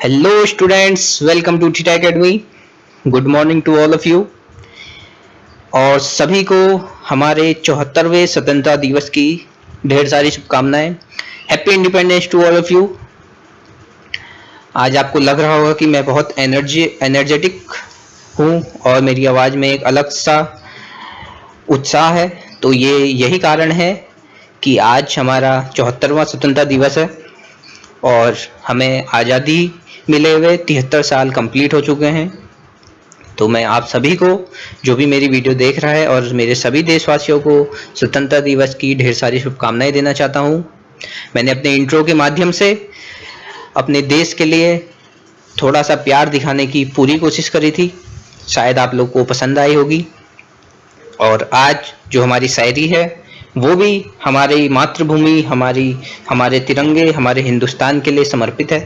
Hello students, welcome to Theta Academy. Good morning to all of you. और सभी को हमारे 74वें स्वतंत्रता दिवस की ढेर सारी शुभकामनाएं। Happy independence to all of you. आज आपको लग रहा होगा कि मैं बहुत एनर्जेटिक हूँ और मेरी आवाज़ में एक अलग सा उत्साह है। तो यही कारण है कि आज हमारा 74वां स्वतंत्रता दिवस है और हमें आज़ादी मिले हुए 73 साल कंप्लीट हो चुके हैं। तो मैं आप सभी को, जो भी मेरी वीडियो देख रहा है, और मेरे सभी देशवासियों को स्वतंत्रता दिवस की ढेर सारी शुभकामनाएं देना चाहता हूं। मैंने अपने इंट्रो के माध्यम से अपने देश के लिए थोड़ा सा प्यार दिखाने की पूरी कोशिश करी थी। शायद आप लोग को पसंद आई होगी। और आज जो हमारी शायरी है वो भी हमारी मातृभूमि, हमारे तिरंगे, हमारे हिंदुस्तान के लिए समर्पित है।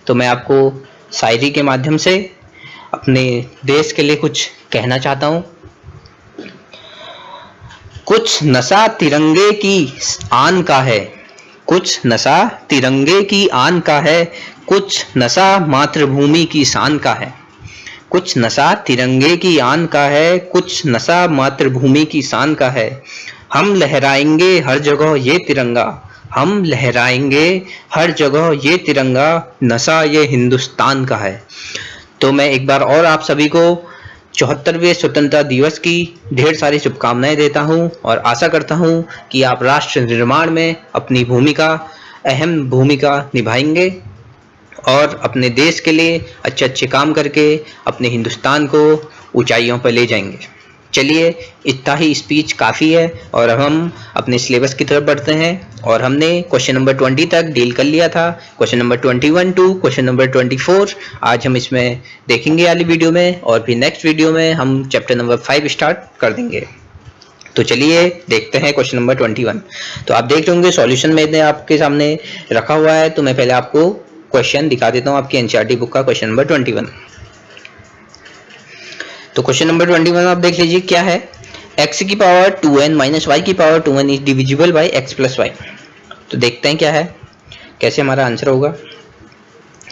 तो मैं आपको शायरी के माध्यम से अपने देश के लिए कुछ कहना चाहता हूँ। कुछ नशा तिरंगे की आन का है, कुछ नशा तिरंगे की आन का है, कुछ नशा मातृभूमि की शान का है। कुछ नशा तिरंगे की आन का है, कुछ नशा मातृभूमि की शान का है। हम लहराएंगे हर जगह ये तिरंगा, हम लहराएंगे हर जगह ये तिरंगा, नशा ये हिंदुस्तान का है। तो मैं एक बार और आप सभी को 74वें स्वतंत्रता दिवस की ढेर सारी शुभकामनाएं देता हूं और आशा करता हूं कि आप राष्ट्र निर्माण में अपनी अहम भूमिका निभाएंगे और अपने देश के लिए अच्छे अच्छे काम करके अपने हिंदुस्तान को ऊंचाइयों पर ले जाएंगे। चलिए, इतना ही स्पीच काफ़ी है और अब हम अपने सिलेबस की तरफ बढ़ते हैं। और हमने क्वेश्चन नंबर 20 तक डील कर लिया था। Question number 21 to question number 24 आज हम इसमें देखेंगे वाली वीडियो में, और फिर नेक्स्ट वीडियो में हम चैप्टर नंबर 5 स्टार्ट कर देंगे। तो चलिए देखते हैं क्वेश्चन नंबर 21। तो आप देख रहे होंगे सॉल्यूशन मैंने आपके सामने रखा हुआ है। तो मैं पहले आपको क्वेश्चन दिखा देता हूँ, आपकी एनसीईआरटी बुक का क्वेश्चन नंबर 21। तो क्वेश्चन नंबर 21 आप देख लीजिए क्या है। x की पावर 2n माइनस वाई की power 2n is divisible by x plus y. तो देखते हैं क्या है, कैसे हमारा आंसर होगा।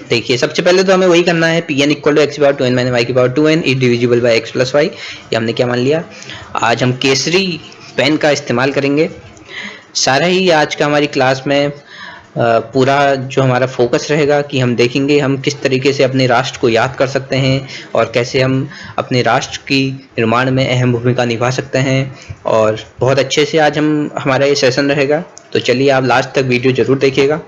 देखिए, सबसे पहले तो हमें वही करना है, pn इक्वल टू एक्स की पावर 2n माइनस वाई की power 2n is divisible by x plus y. ये हमने क्या मान लिया। आज हम केसरी पेन का इस्तेमाल करेंगे। सारा ही आज का हमारी क्लास में पूरा जो हमारा फोकस रहेगा कि हम देखेंगे हम किस तरीके से अपने राष्ट्र को याद कर सकते हैं और कैसे हम अपने राष्ट्र की निर्माण में अहम भूमिका निभा सकते हैं। और बहुत अच्छे से आज हमारा ये सेशन रहेगा। तो चलिए, आप लास्ट तक वीडियो जरूर देखिएगा।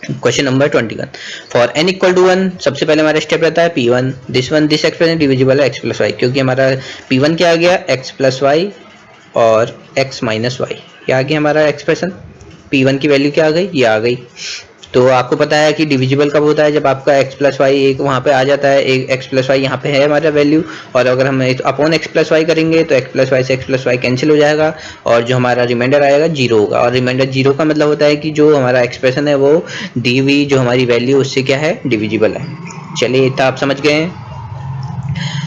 Question number 21, for n equal to 1 सबसे पहले हमारा स्टेप रहता है p1 दिस एक्सप्रेशन डिविजिबल है x प्लस वाई, क्योंकि हमारा p1 क्या आ गया x प्लस वाई और x माइनस वाई। क्या आ गया हमारा एक्सप्रेशन, p1 की वैल्यू क्या आ गई, ये आ गई। तो आपको पता है कि डिविजिबल कब होता है, जब आपका x प्लस वाई एक वहाँ पे आ जाता है, एक x प्लस वाई यहाँ पे है हमारा वैल्यू, और अगर हम अपॉन x प्लस वाई करेंगे तो x प्लस वाई से x प्लस वाई कैंसिल हो जाएगा और जो हमारा रिमाइंडर आएगा 0 होगा। और रिमाइंडर 0 का मतलब होता है कि जो हमारा एक्सप्रेशन है वो दी हुई जो हमारी वैल्यू उससे क्या है, डिविजिबल है। चलिए, इतना आप समझ गए हैं।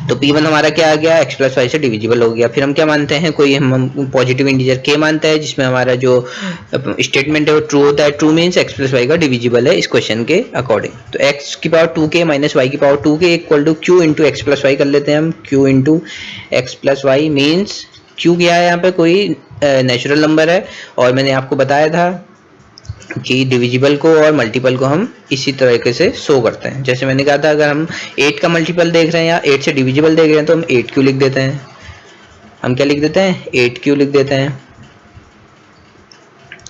तो p1 हमारा क्या आ गया, x प्लस वाई से डिविजिबल हो गया। फिर हम क्या मानते हैं, कोई हम पॉजिटिव इंटीजर k मानते हैं जिसमें हमारा जो स्टेटमेंट है वो ट्रू होता है। True means x plus y का डिविजिबल है इस क्वेश्चन के अकॉर्डिंग। तो x की पावर 2k माइनस वाई की power 2k equal to q into x plus y कर लेते हैं हम। q into x plus y means q क्या है, यहाँ पे कोई नेचुरल नंबर है। और मैंने आपको बताया था कि डिविजिबल को और मल्टीपल को हम इसी तरीके से शो करते हैं। जैसे मैंने कहा था, अगर हम 8 का मल्टीपल देख रहे हैं या 8 से डिविजिबल देख रहे हैं तो हम 8 क्यू लिख देते हैं। हम क्या लिख देते हैं, 8 क्यू लिख देते हैं,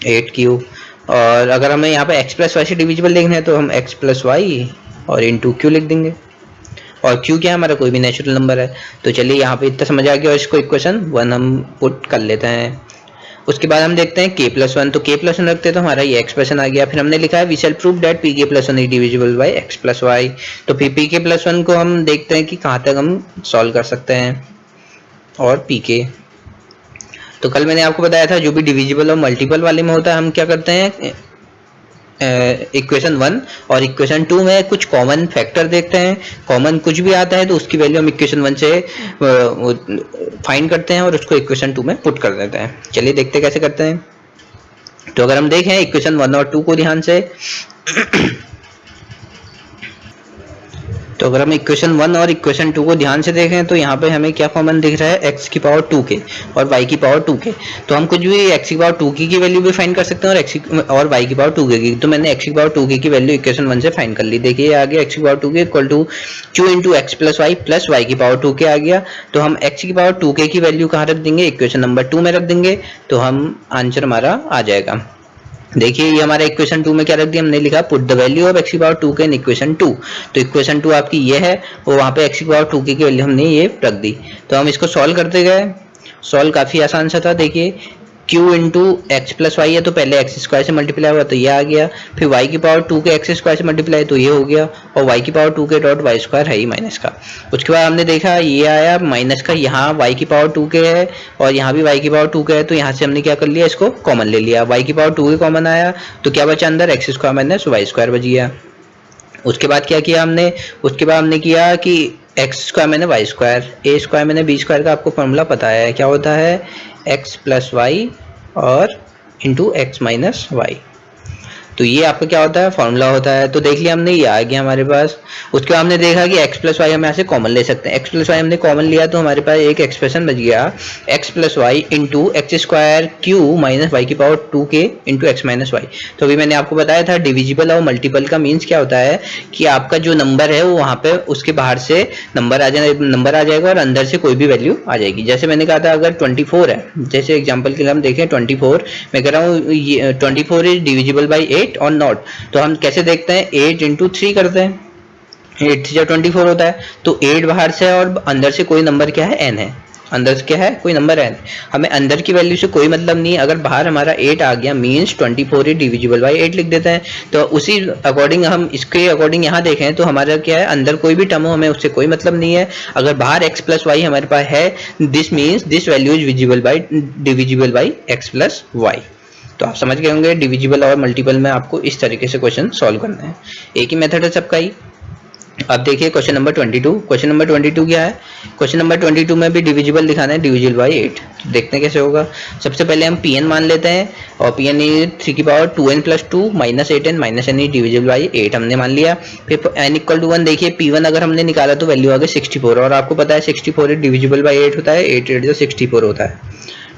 8 क्यू। और अगर हमें यहाँ पे x प्लस वाई से डिविजिबल देखना है तो हम x प्लस वाई और इंटू क्यू लिख देंगे। और क्यू क्या है, हमारा कोई भी नेचुरल नंबर है। तो चलिए, यहाँ पे इतना समझ आ गया और इसको इक्वेशन 1 हम पुट कर लेते हैं। उसके बाद हम देखते हैं k प्लस 1, तो k प्लस 1 रखते हैं तो हमारा ये एक्सप्रेशन आ गया। फिर हमने लिखा है we shall prove that pk plus 1 is divisible by x plus y. तो फिर pk प्लस 1 को हम देखते हैं कि कहाँ तक हम सॉल्व कर सकते हैं। और pk, तो कल मैंने आपको बताया था जो भी डिविजिबल और मल्टीपल वाले में होता है हम क्या करते हैं, इक्वेशन 1 और इक्वेशन 2 में कुछ कॉमन फैक्टर देखते हैं। कॉमन कुछ भी आता है तो उसकी वैल्यू हम इक्वेशन 1 से फाइंड करते हैं और उसको इक्वेशन 2 में पुट कर देते हैं। चलिए देखते हैं कैसे करते हैं। तो अगर हम देखें इक्वेशन 1 और 2 को ध्यान से तो अगर हम इक्वेशन 1 और इक्वेशन 2 को ध्यान से देखें तो यहाँ पे हमें क्या कॉमन दिख रहा है, x की पावर 2k और y की पावर 2k। तो हम कुछ भी x की पावर 2k की वैल्यू भी फाइंड कर सकते हैं और y की पावर 2k की। तो मैंने x की पावर 2k की वैल्यू इक्वेशन 1 से फाइंड कर ली। देखिए ये आ गया x की power 2k equal to q into x plus y plus y की पावर 2k आ गया। तो हम x की पावर 2k की वैल्यू कहाँ रख देंगे, इक्वेशन नंबर 2 में रख देंगे, तो हम आंसर हमारा आ जाएगा। देखिए ये हमारा इक्वेशन 2 में क्या रख दिया, हमने लिखा put the value of x की पावर 2k इन इक्वेशन 2। तो इक्वेशन 2 आपकी ये है और वहाँ पे x की पावर 2k की वैल्यू हमने ये रख दी। तो हम इसको सॉल्व करते गए, सॉल्व काफी आसान सा था। देखिए q into x plus y है तो पहले एक्स स्क्वायर से मल्टीप्लाई हुआ तो ये आ गया, फिर y की पावर 2k एक्स स्क्वायर से मल्टीप्लाई तो ये हो गया, और y की power 2k dot Y square है ही माइनस का। उसके बाद हमने देखा ये आया माइनस का, यहाँ y की पावर 2k है और यहाँ भी y की पावर 2k है, तो यहाँ से हमने क्या कर लिया, इसको कॉमन ले लिया। y की पावर 2k कॉमन आया तो क्या बचा अंदर, x square minus y square बच गया। उसके बाद क्या किया हमने, उसके बाद हमने किया कि एक्स स्क्वायर मैंने वाई स्क्वायर, ए स्क्वायर मैंने बी स्क्वायर का आपको फॉर्मूला पता है, क्या होता है एक्स प्लस वाई और इंटू एक्स माइनस वाई। तो ये आपका क्या होता है, फॉर्मूला होता है। तो देख लिया हमने, ये आ गया हमारे पास। उसके बाद हमने देखा कि x प्लस वाई हम यहाँ से कॉमन ले सकते हैं। x प्लस वाई हमने कॉमन लिया तो हमारे पास एक एक्सप्रेशन बच गया, x plus Y into X square Q minus Y की power 2k into X minus Y. तो अभी मैंने आपको बताया था डिविजिबल और मल्टीपल का मीन्स क्या होता है कि आपका जो नंबर है वो वहाँ पे उसके बाहर से नंबर आ जाएगा और अंदर से कोई भी वैल्यू आ जाएगी। जैसे मैंने कहा था अगर 24 है, जैसे एग्जाम्पल के लिए हम देखें 24, मैं कह रहा हूँ 24 इज डिविजिबल बाई 8 और नॉट। तो हम कैसे देखते हैं, 8 इंटू 3 करते हैं, 8 से 24 होता है। तो 8 बाहर से और अंदर से कोई नंबर क्या है, n है, अंदर से क्या है कोई नंबर n। हमें अंदर की वैल्यू से कोई मतलब नहीं, अगर बाहर हमारा 8 आ गया मीन्स 24 इज डिविजिबल बाई 8 लिख देते हैं। तो उसी अकॉर्डिंग हम इसके अकॉर्डिंग यहाँ देखें तो हमारा क्या है, अंदर कोई भी टर्म हो हमें उससे कोई मतलब नहीं है। अगर बाहर x प्लस वाई हमारे पास है, this means this value is divisible by x plus y. तो आप समझ गए होंगे डिविजिबल और मल्टीपल में आपको इस तरीके से क्वेश्चन सॉल्व करना है, एक ही मेथड है सबका ही। अब देखिए क्वेश्चन नंबर 22। क्वेश्चन नंबर 22 क्या है, क्वेश्चन नंबर 22 में भी डिविजिबल दिखाना है, डिविजिबल बाई 8। तो देखते हैं कैसे होगा। सबसे पहले हम Pn मान लेते हैं और Pn इज 3 की power 2n plus 2 minus 8n minus n is divisible by 8 हमने मान लिया। फिर n इक्वल टू 1, देखिए P1 अगर हमने निकाला तो वैल्यू आ गई 64 और आपको पता है 64 इज डिविजिबल बाई 8 होता है, 8 8 जो 64 होता है।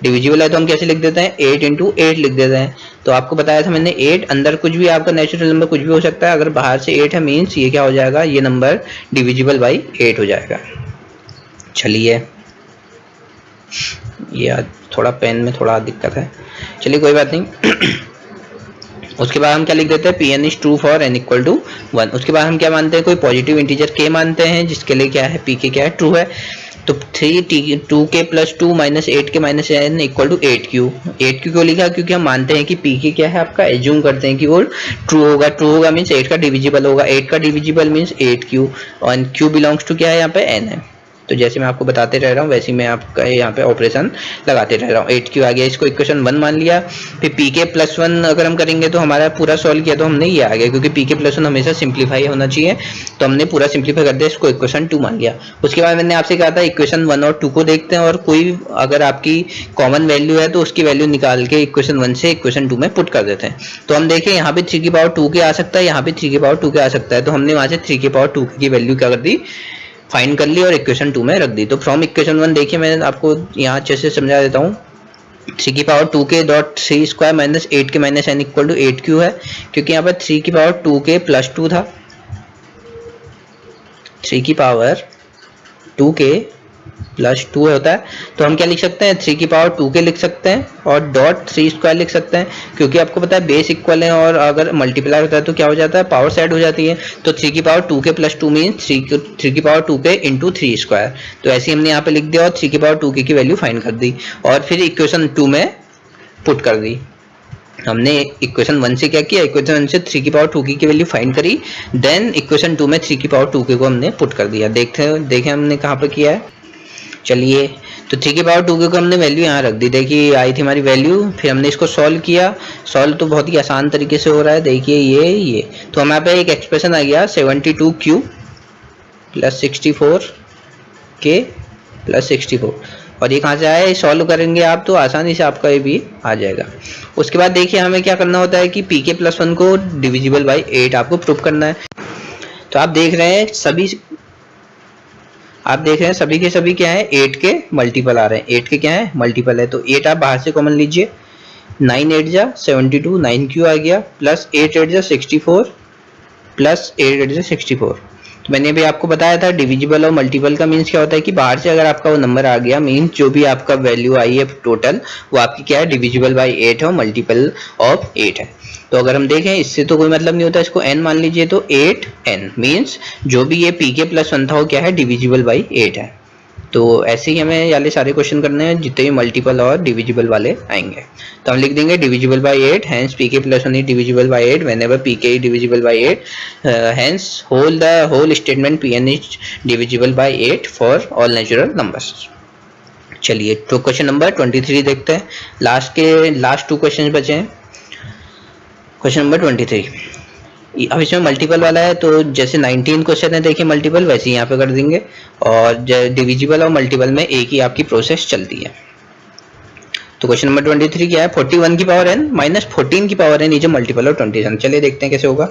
डिविजिबल है तो हम कैसे लिख देते हैं, 8 इंटू 8 लिख देते हैं। तो आपको बताया था मैंने 8, अंदर कुछ भी आपका नेचुरल नंबर कुछ भी हो सकता है, अगर बाहर से 8 है मीन्स ये क्या हो जाएगा, ये नंबर डिविजिबल बाई 8 हो जाएगा। चलिए ये थोड़ा पेन में थोड़ा दिक्कत है, चलिए कोई बात नहीं। उसके बाद हम क्या लिख देते हैं, Pn is true for n equal to 1। उसके बाद हम क्या मानते हैं, कोई पॉजिटिव इंटीजर k मानते हैं जिसके लिए क्या है, pk क्या है, ट्रू है। तो 2k plus 2 minus 8k minus n equal to 8q। 8q क्यों लिखा, क्योंकि हम मानते हैं कि pk क्या है आपका, एज्यूम करते हैं कि वो ट्रू होगा। ट्रू होगा मीन्स 8 का डिविजिबल होगा, 8 का डिविजिबल मीन्स 8q और q बिलोंग्स टू क्या है यहाँ पे, n है। तो जैसे मैं आपको बताते रह रहा हूँ वैसे ही मैं आपका यहाँ पे ऑपरेशन लगाते रह रहा हूँ। 8q आ गया, इसको इक्वेशन 1 मान लिया। फिर pk प्लस 1 अगर हम करेंगे तो हमारा पूरा सॉल्व किया तो हमने ये आ गया, क्योंकि pk प्लस 1 हमेशा सिंप्लीफाई होना चाहिए, तो हमने पूरा सिंप्लीफाई कर दिया, इसको इक्वेशन 2 मान लिया। उसके बाद मैंने आपसे कहा था इक्वेशन 1 और 2 को देखते हैं और कोई अगर आपकी कॉमन वैल्यू है तो उसकी वैल्यू निकाल के इक्वेशन 1 से इक्वेशन 2 में पुट कर देते हैं। तो हम देखें यहाँ पे 3 की पावर 2k आ सकता है, यहाँ पे 3 की पावर 2k आ सकता है, तो हमने वहां से 3 की पावर 2k की वैल्यू क्या कर दी, फाइंड कर ली और इक्वेशन 2 में रख दी। तो फ्रॉम इक्वेशन 1 देखिए मैं आपको यहाँ अच्छे से समझा देता हूँ। 3 की power 2k dot 3 square minus 8k minus n equal to 8q है, क्योंकि यहाँ पर 3 की पावर 2k प्लस 2 था, 3 की पावर 2k प्लस 2 होता है। तो हम क्या लिख सकते हैं, 3 की पावर 2k लिख सकते हैं और डॉट 3 स्क्वायर लिख सकते हैं, क्योंकि आपको पता है बेस इक्वल है और अगर मल्टीप्लाई होता है तो क्या हो जाता है, पावर साइड हो जाती है। तो 3 की पावर 2k प्लस 2 मीन्स 3 की पावर 2k इंटू 3 स्क्वायर। तो ऐसे हमने यहाँ पे लिख दिया और 3 की पावर 2k की वैल्यू फाइंड कर दी और फिर इक्वेशन 2 में पुट कर दी। हमने इक्वेशन 1 से क्या किया, इक्वेशन 1 से 3 की पावर 2k की वैल्यू फाइंड करी, देन इक्वेशन 2 में 3 की पावर 2k को हमने पुट कर दिया। देखें हमने कहाँ पे किया है। चलिए तो 3 की पावर 2k को हमने वैल्यू यहाँ रख दी, देखिए आई थी हमारी वैल्यू। फिर हमने इसको सॉल्व किया, सॉल्व तो बहुत ही आसान तरीके से हो रहा है, देखिए ये तो हमारे पे एक एक्सप्रेशन आ गया 72q प्लस 64k प्लस 64 और ये कहाँ से आया, सॉल्व करेंगे आप तो आसानी से आपका ये भी आ जाएगा। उसके बाद देखिए हमें क्या करना होता है कि pk प्लस 1 को डिविजिबल बाई 8 आपको प्रूफ करना है। तो आप देख रहे हैं सभी आप देख रहे हैं सभी के सभी क्या है 8 के मल्टीपल आ रहे हैं, 8 के क्या है मल्टीपल है, तो 8 आप बाहर से कॉमन लीजिए, 9 8 जा 72, 9 क्यू आ गया, प्लस 8 8 जा 64, प्लस 8 8 जा 64। तो मैंने भी आपको बताया था डिविजिबल और मल्टीपल का मीन्स क्या होता है कि बाहर से अगर आपका वो नंबर आ गया मीन्स जो भी आपका वैल्यू आई है टोटल वो आपकी क्या है डिविजिबल बाय 8 है और मल्टीपल ऑफ 8 है। तो अगर हम देखें इससे तो कोई मतलब नहीं होता, इसको n मान लीजिए, तो 8n मीन्स जो भी ये pk प्लस 1 था वो क्या है डिविजिबल बाई 8 है। तो ऐसे ही हमें वाले सारे क्वेश्चन करने हैं जितने भी मल्टीपल और डिविजिबल वाले आएंगे। तो हम लिख देंगे divisible by 8, hence pk plus 1 is divisible by 8 whenever pk is divisible by 8, hence whole statement pn is divisible by 8 for all natural numbers. चलिए तो क्वेश्चन नंबर 23 देखते हैं, लास्ट 2 क्वेश्चन बचे हैं। क्वेश्चन नंबर 23, अब इसमें मल्टीपल वाला है तो जैसे 19 क्वेश्चन है देखिए मल्टीपल वैसे ही यहाँ पे कर देंगे, और डिविजिबल और मल्टीपल में एक ही आपकी प्रोसेस चलती है। तो क्वेश्चन नंबर 23 क्या है, 41 की पावर n माइनस 14 की पावर n नीचे मल्टीपल और 27। चलिए देखते हैं कैसे होगा।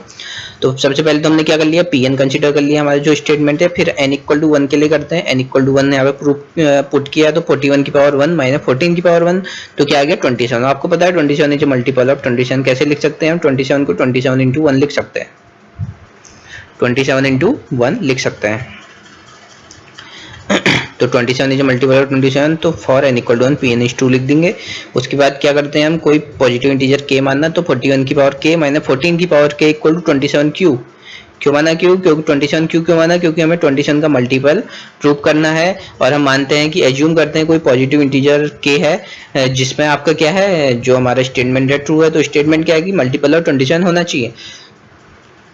तो सबसे पहले तो हमने क्या कर लिया, pn कंसीडर कर लिया हमारा जो स्टेटमेंट है, फिर n इक्वल टू 1 के लिए करते हैं, n इक्वल टू 1 यहाँ पे पुट किया तो 41 की पावर 1 माइनस 14 की पावर 1 तो क्या आ गया 27। आपको पता है 27 नीचे मल्टीपल ऑफ 27 कैसे लिख सकते हैं हम, 27 को 27 इंटू 1 लिख सकते हैं, 27 इंटू 1 लिख सकते हैं। तो 27 इज मल्टीपल ऑफ 27, तो for n equal to 1 pn is 2 लिख देंगे। उसके बाद क्या करते हैं हम, कोई पॉजिटिव इंटीजर k मानना, तो 41 की पावर k माइनस 14 की power k equal to 27 q. क्यों माना क्यों, क्योंकि 27 क्यों माना, क्योंकि हमें 27 का मल्टीपल प्रूव करना है और हम मानते हैं कि एज्यूम करते हैं कोई पॉजिटिव इंटीजर k है जिसमें आपका क्या है जो हमारा स्टेटमेंट है ट्रू है, तो स्टेटमेंट क्या है कि मल्टीपल ऑफ 27 होना चाहिए।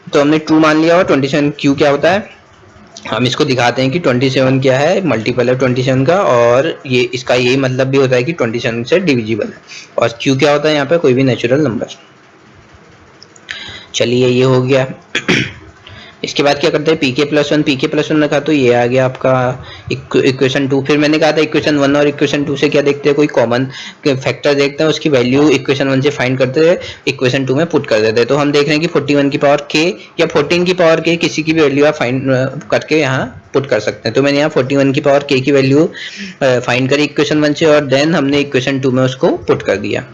तो हमने ट्रू मान लिया और 27 क्यू क्या होता है, हम इसको दिखाते हैं कि 27 क्या है मल्टीपल है 27 का, और ये इसका यही मतलब भी होता है कि 27 से डिविजिबल है, और क्यू क्या होता है यहाँ पे कोई भी नेचुरल नंबर। चलिए ये हो गया। इसके बाद क्या करते हैं pk प्लस 1 रखा तो ये आ गया आपका इक्वेशन 2। फिर मैंने कहा था इक्वेशन 1 और इक्वेशन 2 से क्या देखते हैं, कोई कॉमन फैक्टर देखते हैं, उसकी वैल्यू इक्वेशन 1 से फाइंड करते हैं इक्वेशन 2 में पुट कर देते हैं। तो हम देख रहे हैं कि 41 की पावर k या 14 की पावर k किसी की भी वैल्यू आप फाइंड करके यहाँ पुट कर सकते हैं। तो मैंने यहाँ 41 की पावर k की वैल्यू फाइंड करी इक्वेशन 1 से, और देन हमने इक्वेशन 2 में उसको पुट कर दिया।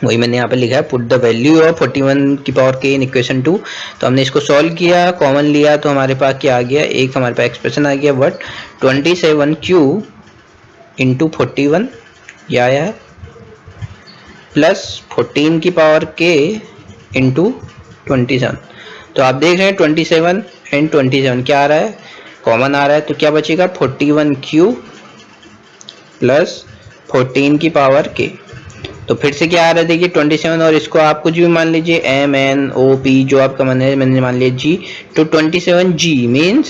वही मैंने यहाँ पे लिखा है पुट द वैल्यू ऑफ 41 की पावर k इन इक्वेशन 2। तो हमने इसको सॉल्व किया, कॉमन लिया, तो हमारे पास क्या आ गया, एक हमारे पास एक्सप्रेशन आ गया बट 27q इंटू 41 यह आया है, प्लस 14 की पावर k इंटू 27। तो आप देख रहे हैं 27 एंड 27 क्या आ रहा है, कॉमन आ रहा है, तो क्या बचेगा 41q प्लस 14 की पावर k। तो फिर से क्या आ रहा है देखिए 27, और इसको आप कुछ भी मान लीजिए m n o p जो आपका मन है, मैंने मान लिया g, तो 27g मीन्स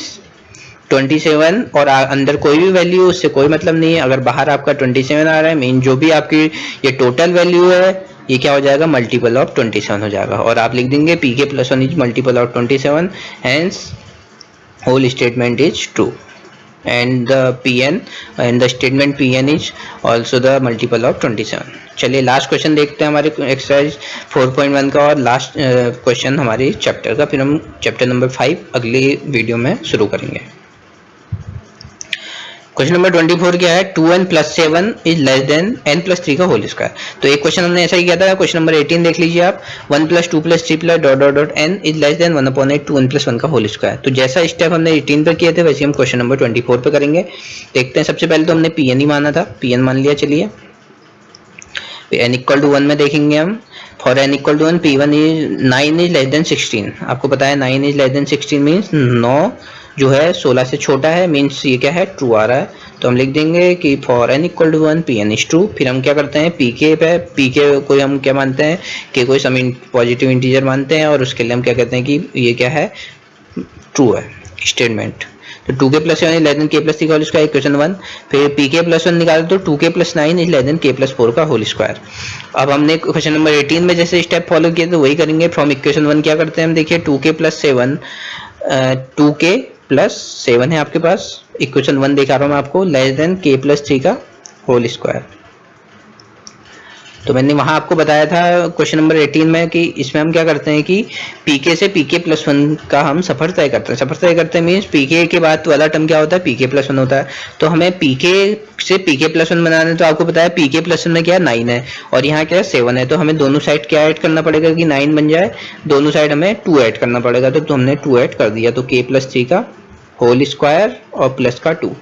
27 और अंदर कोई भी वैल्यू उससे कोई मतलब नहीं है। अगर बाहर आपका 27 आ रहा है मीन जो भी आपकी ये टोटल वैल्यू है ये क्या हो जाएगा मल्टीपल ऑफ 27 हो जाएगा, और आप लिख देंगे pk plus 1 is multiple of 27 hence whole statement is true and the pn and the statement pn is also the multiple of 27। चलिए लास्ट क्वेश्चन देखते हैं हमारे एक्सरसाइज 4.1 का और लास्ट क्वेश्चन हमारे चैप्टर का, फिर हम चैप्टर नंबर 5 अगली वीडियो में शुरू करेंगे। क्वेश्चन नंबर 24 क्या है, 2n plus 7 is less then n plus 3 का होल स्क्वायर। तो एक क्वेश्चन हमने ऐसा ही किया था, क्वेश्चन नंबर 18 देख लीजिए आप, 1 plus 2 plus 3 plus dot dot dot n is less then 1/8 2n plus 1 का होल स्क्वायर। तो जैसा स्टेप हमने 18 पर किए थे वैसे हम क्वेश्चन नंबर 24 पे करेंगे। देखते हैं, सबसे पहले तो हमने pn ही माना था, pn मान लिया। चलिए n इक्वल टू 1 में देखेंगे हम, for n equal to 1 p1 is 9 is less than 16। आपको पता है 9 इज लेस देन 16 मीन्स 9 जो है 16 से छोटा है, मीन्स ये क्या है ट्रू आ रहा है। तो हम लिख देंगे कि for n equal to 1 pn is true. फिर हम क्या करते हैं pk पे, pk कोई हम क्या मानते हैं कि कोई सम पॉजिटिव इंटीजर मानते हैं, और उसके लिए हम क्या कहते हैं कि ये क्या है ट्रू है स्टेटमेंट। तो 2k plus 7 is less than k plus 3 का होल स्क्वायर इक्वेशन 1। फिर pk प्लस 1 निकाले तो 2k plus 9 is less than k plus 4 का होल स्क्वायर। अब हमने क्वेश्चन नंबर 18 में जैसे स्टेप फॉलो किए तो वही करेंगे। फ्रॉम इक्वेशन 1 क्या करते हैं हम, देखिए 2k प्लस 7 2k प्लस 7 है आपके पास, इक्वेशन 1 दिखा रहा हूँ मैं आपको, लेस देन k प्लस 3 का होल स्क्वायर। तो मैंने वहां आपको बताया था क्वेश्चन नंबर 18 में कि इसमें हम क्या करते हैं कि पीके से पीके प्लस वन का हम सफर तय करते हैं। सफर तय करते हैं मीन्स पीके के बाद वाला टर्म क्या होता है, पीके प्लस वन होता है। तो हमें पीके से पीके प्लस वन बनाना है, तो आपको पता है पीके प्लस वन में क्या है 9 है और यहाँ क्या है 7 है। तो हमें दोनों साइड क्या ऐड करना पड़ेगा कि 9 बन जाए, दोनों साइड हमें 2 ऐड करना पड़ेगा। तो हमने 2 ऐड कर दिया, तो k प्लस 3 का होल स्क्वायर और प्लस का 2।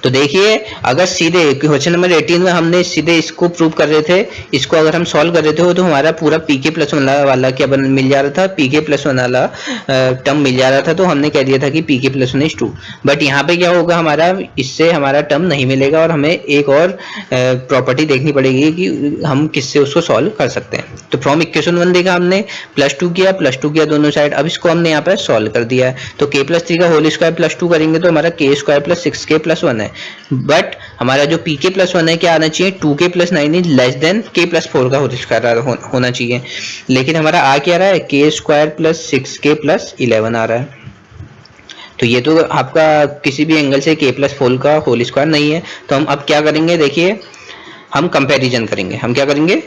तो देखिए अगर सीधे क्वेश्चन नंबर 18 में हमने सीधे इसको प्रूव कर रहे थे, इसको अगर हम सॉल्व कर रहे थे तो हमारा पूरा पीके प्लस वन वाला क्या मिल जा रहा था, पीके प्लस वन वाला टर्म मिल जा रहा था। तो हमने कह दिया था कि पीके प्लस वन इज 2। बट यहाँ पे क्या होगा, हमारा इससे हमारा टर्म नहीं मिलेगा और हमें एक और प्रॉपर्टी देखनी पड़ेगी कि हम किससे उसको सॉल्व कर सकते हैं। तो फ्रॉम इक्वेशन 1 देखा हमने, +2 किया दोनों साइड। अब इसको हमने यहाँ पर सॉल्व कर दिया है, तो k प्लस 3 का होल स्क्वायर प्लस 2 करेंगे तो हमारा k square plus 6k plus 1 है। बट हमारा जो pk प्लस 1 है क्या आना चाहिए, 2k plus 9 is less than k plus 4 का होल स्क्वायर होना चाहिए। लेकिन हमारा आ क्या रहा है, k square plus 6k plus 11 आ रहा है। तो ये तो आपका किसी भी एंगल से k प्लस 4 का होल स्क्वायर नहीं है। तो हम अब क्या करेंगे, देखिए हम कंपैरिजन करेंगे। हम क्या करेंगे,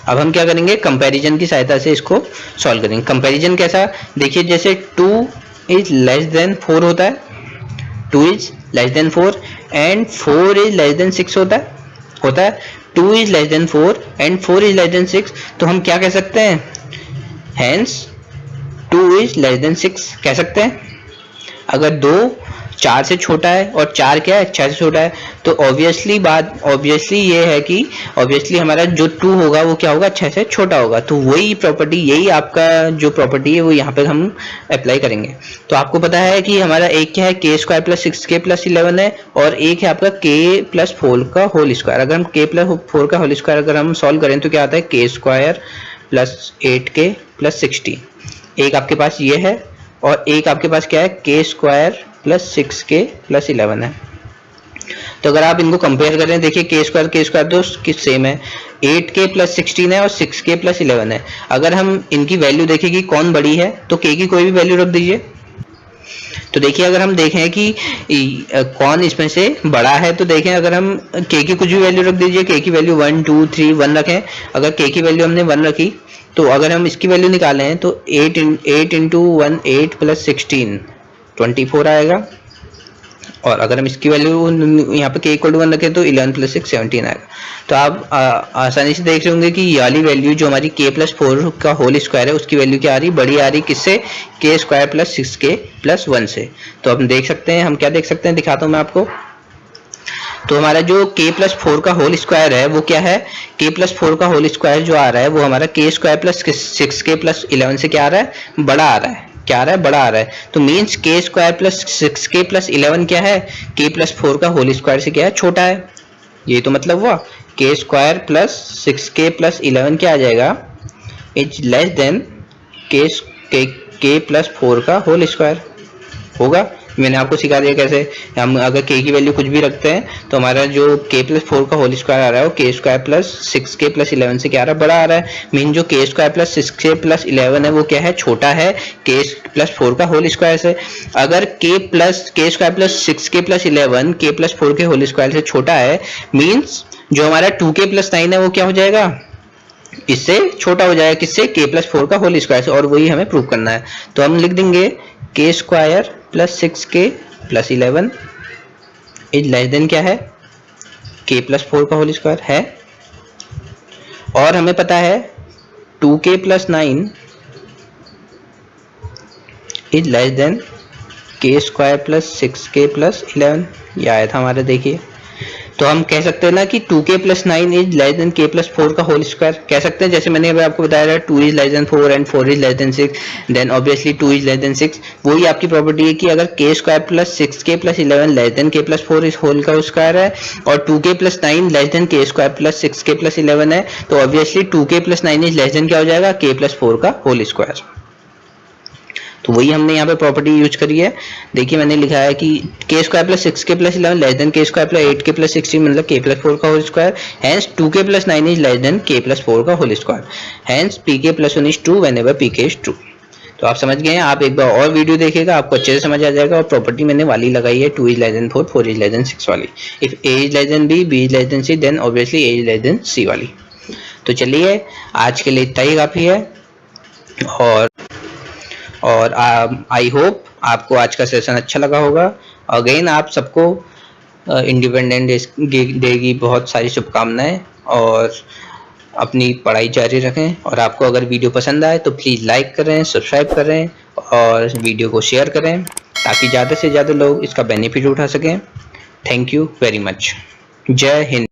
अब हम क्या करेंगे, कंपैरिजन की सहायता से इसको सॉल्व करेंगे। कंपैरिजन कैसा, देखिए जैसे 2 इज लेस देन 4 होता है, 2 is less than 4 and 4 is less than 6 होता है 2 is less than 4 and 4 is less than 6। तो हम क्या कह सकते हैं, हेंस 2 इज लेस देन 6 कह सकते हैं। अगर 2 4 से छोटा है और 4 क्या है 6 से छोटा है, तो ऑब्वियसली ये है कि ऑब्वियसली हमारा जो 2 होगा वो क्या होगा, 6 से छोटा होगा। तो वही प्रॉपर्टी, यही आपका जो प्रॉपर्टी है वो यहाँ पे हम अप्लाई करेंगे। तो आपको पता है कि हमारा एक क्या है k square plus 6k plus 11 है और एक है आपका k प्लस 4 का होल स्क्वायर। अगर हम k प्लस 4 का होल स्क्वायर अगर हम सॉल्व करें तो क्या आता है, k square plus 8k plus 60। एक आपके पास ये है और एक आपके पास क्या है, k square plus 6k plus 11 है। तो अगर आप इनको कंपेयर करें, देखिए k स्क्वायर तो सेम है, 8k प्लस 16 है और 6k प्लस 11 है। अगर हम इनकी वैल्यू देखें कि कौन बड़ी है, तो k की कोई भी वैल्यू रख दीजिए। तो देखिए अगर हम देखें कि कौन इसमें से बड़ा है, तो देखें अगर हम k की कुछ भी वैल्यू रख दीजिए, k की वैल्यू 1 2 3 1 रखें। अगर k की वैल्यू हमने 1 रखी तो अगर हम इसकी वैल्यू निकालें तो 8 इंटू 1 8 प्लस 16 24 आएगा। और अगर हम इसकी वैल्यू यहाँ पे k इक्वल टू 1 रखें तो 11 प्लस 6 17 आएगा। तो आप आसानी से देख रहे होंगे कि ये वाली वैल्यू जो हमारी k प्लस 4 का होल स्क्वायर है उसकी वैल्यू क्या आ रही, बड़ी आ रही किससे, k square plus 6k plus 1 से। तो हम देख सकते हैं, हम क्या देख सकते हैं, दिखाता हूँ मैं आपको। तो हमारा जो k प्लस 4 का होल स्क्वायर है वो क्या है, k प्लस 4 का होल स्क्वायर जो आ रहा है वो हमारा k square plus 6k plus 11 से क्या आ रहा है, बड़ा आ रहा है। क्या आ रहा है, बड़ा आ रहा है। तो means k square plus 6k plus 11 क्या है, k प्लस 4 का होल स्क्वायर से क्या है, छोटा है। ये तो मतलब हुआ k square plus 6k plus 11 क्या आ जाएगा, is less than k plus 4 का होल स्क्वायर होगा। मैंने आपको सिखा दिया कैसे, हम अगर k की वैल्यू कुछ भी रखते हैं तो हमारा जो k प्लस 4 का होल स्क्वायर आ रहा है वो k square plus 6k plus 11 से क्या आ रहा है, बड़ा आ रहा है। मीन जो k square plus 6k plus 11 है वो क्या है, छोटा है k प्लस 4 का होल स्क्वायर से। अगर k square plus 6k plus 11 k plus 4 के होल स्क्वायर से छोटा है, मीन्स जो हमारा 2k प्लस 9 है वो क्या हो जाएगा, इससे छोटा हो जाएगा, किससे, k प्लस 4 का होल स्क्वायर से। और वही हमें प्रूव करना है। तो हम लिख देंगे k square plus 6k plus 11 is less than क्या है, k प्लस 4 का होल स्क्वायर है। और हमें पता है 2k plus 9 is less than k square plus 6k plus 11। ये आया था हमारे, देखिए। तो हम कह सकते हैं ना कि 2k plus 9 is less than k plus 4 का होल स्क्वायर कह सकते हैं। जैसे मैंने अभी आपको बताया 2 is less than 4 and 4 is less than 6, then obviously 2 is less than 6। वही आपकी प्रॉपर्टी है कि अगर k square plus 6k plus 11 less than k plus 4 इस होल का स्क्वायर है और 2k plus 9 less than k square plus 6k plus 11 है, तो obviously 2k plus 9 is less than क्या हो जाएगा, k प्लस 4 का होल स्क्वायर। तो वही हमने यहाँ पे प्रॉपर्टी यूज करी है। देखिए मैंने लिखा है कि k square plus 6k plus 11 less than k square plus 8k plus 16 मतलब k प्लस 4 का whole square. Hence 2k plus 9 is less than k plus 4 का whole square. Hence pk plus 1 is true whenever pk is true. तो आप समझ गए हैं, आप एक बार और वीडियो देखिएगा, आपको अच्छे से समझ आ जाएगा। और प्रॉपर्टी मैंने वाली लगाई है 2 <4, 4 <6 वाली। If a b, b c, then obviously a c वाली। तो चलिए आज के लिए इतना ही काफी है। और आई होप आपको आज का सेशन अच्छा लगा होगा। अगेन आप सबको इंडिपेंडेंस डे की बहुत सारी शुभकामनाएं, और अपनी पढ़ाई जारी रखें। और आपको अगर वीडियो पसंद आए तो प्लीज़ लाइक करें, सब्सक्राइब करें और वीडियो को शेयर करें, ताकि ज़्यादा से ज़्यादा लोग इसका बेनिफिट उठा सकें। Thank you very much. जय हिंद।